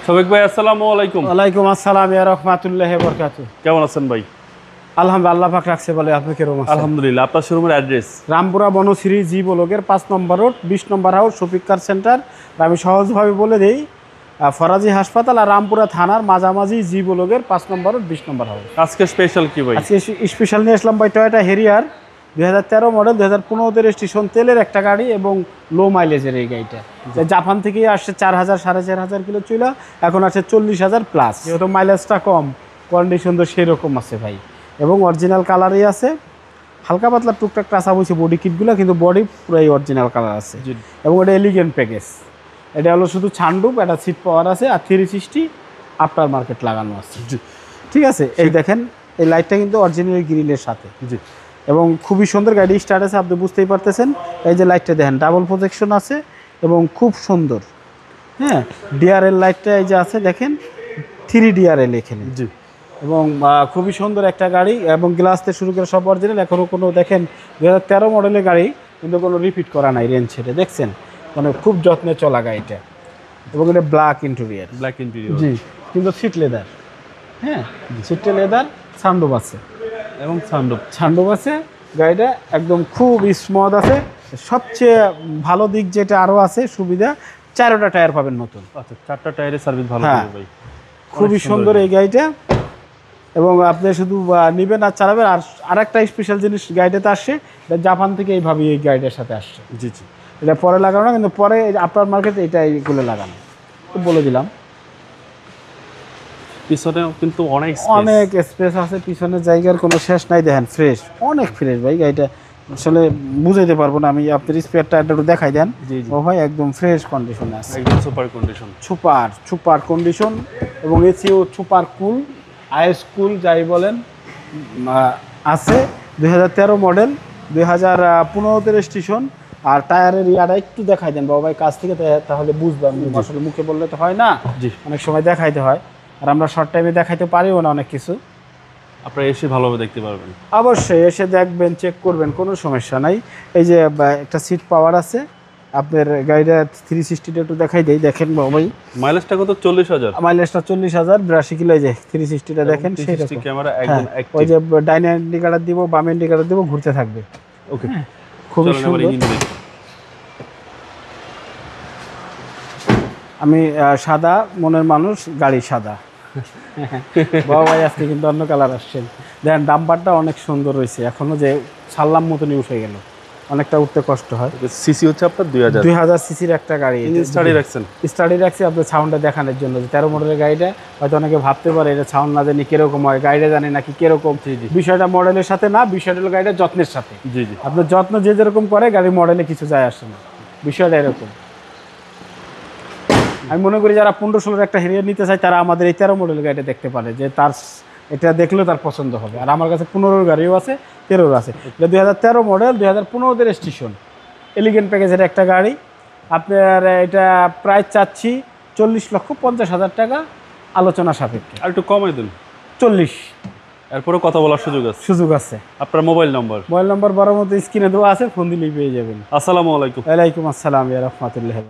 শফিক ভাই আসসালামু আলাইকুম। ওয়ালাইকুম আসসালাম ইয়া রাহমাতুল্লাহি ওয়া বারাকাতুহু। কেমন আছেন ভাই? আলহামদুলিল্লাহ, আল্লাহ পাক রাখছে বলে। আপনি কেমন আছেন? আলহামদুলিল্লাহ। আপনার শোরুমের অ্যাড্রেস? রামপুরা বনশ্রী জি ব্লকের 5 নম্বর রোড 20 নম্বর হাউস শফিক কার সেন্টার। আমি সহজভাবে বলে দেই, ফরাজি হাসপাতাল আর রামপুরা থানার মাঝামাঝি জি ব্লকের 5 নম্বর রোড 20 নম্বর হাউস। আজকে স্পেশাল কি ভাই? আজকে স্পেশাল নিয়ে আসলাম ভাই টয়োটা হেরিয়ার 2013 মডেল, 2015 রেজিস্ট্রেশন, তেলের একটা গাড়ি এবং লো মাইলেজের এই গাড়িটা। জাপান থেকে আসছে 4000 4500 কিলো ছিল, এখন আসছে 40,000 প্লাস। যেহেতু মাইলেজটা কম, কন্ডিশন তো সেই রকম আছে ভাই, এবং অরিজিনাল কালারই আছে। হালকা পাতলা টুকটাক টাচা বইছে বডি কিটগুলো, কিন্তু বডি পুরাই অরিজিনাল কালার আছে। এবং এটা এলিগেন্ট প্যাকেজ। এটা হলো শুধু ছানরূপ, একটা সিট পাওয়ার আছে আর 360 আফটার মার্কেট লাগানো আছে। ঠিক আছে, এই দেখেন এই লাইটটা কিন্তু অরিজিনাল গ্রিলের সাথে। জি। এবং খুবই সুন্দর গাড়ি স্টার্ট আছে, আপনি বুঝতেই পারতেছেন। এই যে লাইটটা দেখেন, ডাবল প্রজেকশন আছে এবং খুব সুন্দর। হ্যাঁ, ডিআরএল লাইটটা এই যে আছে দেখেন, 3 DRL এখানে। জি। এবং খুবই সুন্দর একটা গাড়ি, এবং গ্লাস থেকে শুরু করে সব অরিজিনাল। এখনও কোনো দেখেন 2013 মডেলের গাড়ি, কিন্তু কোনো রিপিট করা নাই রেঞ্জ ছেড়ে, দেখছেন মানে খুব যত্নে চলা গাড়িটা। এবং এটা ব্ল্যাক ইন্টেরিয়র। Black interior. জি, কিন্তু সিট লেদার। হ্যাঁ, সিটটা লেদার, সানরুফ আছে এবং সানরুফ। সানরুফ আছে। গাড়িটা একদম খুব স্মুথ আছে। সবচেয়ে ভালো দিক যেটা আরও আছে সুবিধা, 4টা টায়ার পাবেন নতুন। আচ্ছা, 4টা টায়ারের সার্ভিস ভালো হ্যাঁ, হবে ভাই। খুবই সুন্দর এই গাড়িটা। এবং আপনি শুধু নেবেন আর চালাবেন। আর আরেকটা স্পেশাল জিনিস গাড়িটাতে আসছে, এটা জাপান থেকে এইভাবে এই গাড়িটার সাথে আসছে। জি জি। এটা পরে লাগানো না, কিন্তু পরে আপনার মার্কেটে এটা এইগুলো লাগানো, খুব বলে দিলাম। পিছনেও কিন্তু অনেক অনেক স্পেস আছে, পিছনের জায়গার কোনো শেষ নাই। দেখেন ফ্রেশ, অনেক ফ্রেশ ভাই গাড়িটা। আসলে বুঝাইতে পারবো না আমি, আপনার স্পেয়ার টায়ারটা একটু দেখাই দেন। জি জি। ও ভাই একদম ফ্রেশ কন্ডিশনে আছে, একদম সুপার কন্ডিশন। Super condition. এবং এসিও সুপার কুল, আইএস কুল যাই বলেন আছে। 2013 মডেল, 2015 রেজিস্ট্রেশন। আর টায়ারের ইয়াটা একটু দেখাই দেন বাবা ভাই কাছ থেকে, তাহলে বুঝলাম। আসলে মুখে বললে তো হয় না, জি। অনেক সময় দেখাইতে হয়, আর আমরা শর্ট টাইমে দেখাইতে পারিও না অনেক কিছু। আপনারা এসে ভালোভাবে দেখতে পারবেন। অবশ্যই এসে দেখবেন, চেক করবেন, কোনো সমস্যা নাই। এই যে একটা সিট পাওয়ার আছে আপনার গাড়িটা, 360টা একটু দেখাই দেই। দেখেন বাবা ভাই, মাইলেজটা কত? 40,000। মাইলেজটা 40,000, 82 কিলো। এই যে 360টা দেখেন, সেই রকম ক্যামেরা একদম অ্যাক্টিভ। ওই যে ডাইন ইন্ডিকেটর দিব, বাম ইন্ডিকেটর দিব, ঘুরতে থাকবে। ওকে, খুবই সুন্দর। আমি সাদা মনের মানুষ, গাড়ি সাদা। বাবা ভাই আজকে কিন্তু অন্য কালার আসছেন। দেখেন ডাম্পারটা অনেক সুন্দর রয়েছে, এখনো যে ছাড়লাম মতনই উঠে গেল, অনেকটা উঠতে কষ্ট হয়। সিসি হচ্ছে আপনার 2000 সিসির একটা গাড়ি। স্টাডি রাখছেন? স্টাডি রাখছি আপনার সাউন্ডটা দেখানোর জন্য। 13 মডেলের গাড়িটা হয়তো অনেকে ভাবতে পারে এটা সাউন্ড না জানি কিরকম হয়, গাড়িটা জানি নাকি কিরকম। বিষয়টা মডেলের সাথে না, বিষয়টা হলো গাড়িটা যত্নের সাথে। জি জি। আপনার যত্ন যে যেরকম করে, গাড়ির মডেলে কিছু যায় আসে না, বিষয়টা এরকম। আমি মনে করি যারা 15-16 একটা হেরিয়ার নিতে চায়, তারা আমাদের এই 13 মডেলের গাড়িটা দেখতে পারে, যে তার এটা দেখলেও তার পছন্দ হবে। আর আমার কাছে 15 গাড়িও আছে, 13 আছে। এটা 2013 মডেল, 2015 রেজিস্ট্রেশন, এলিগেন্ট প্যাকেজের একটা গাড়ি। আপনার এটা প্রায় চাচ্ছি 40,50,000 টাকা, আলোচনা সাপেক্ষে। আর একটু কমাই দিন। 40 এরপরও কথা বলার সুযোগ আছে। আপনার মোবাইল নম্বর বড় মতো স্ক্রিনে দেওয়া আছে, ফোন দিলেই পেয়ে যাবেন। আসসালামু আলাইকুম। ওয়ালাইকুম আসসালাম ইয়া রাহমাতুল্লাহ।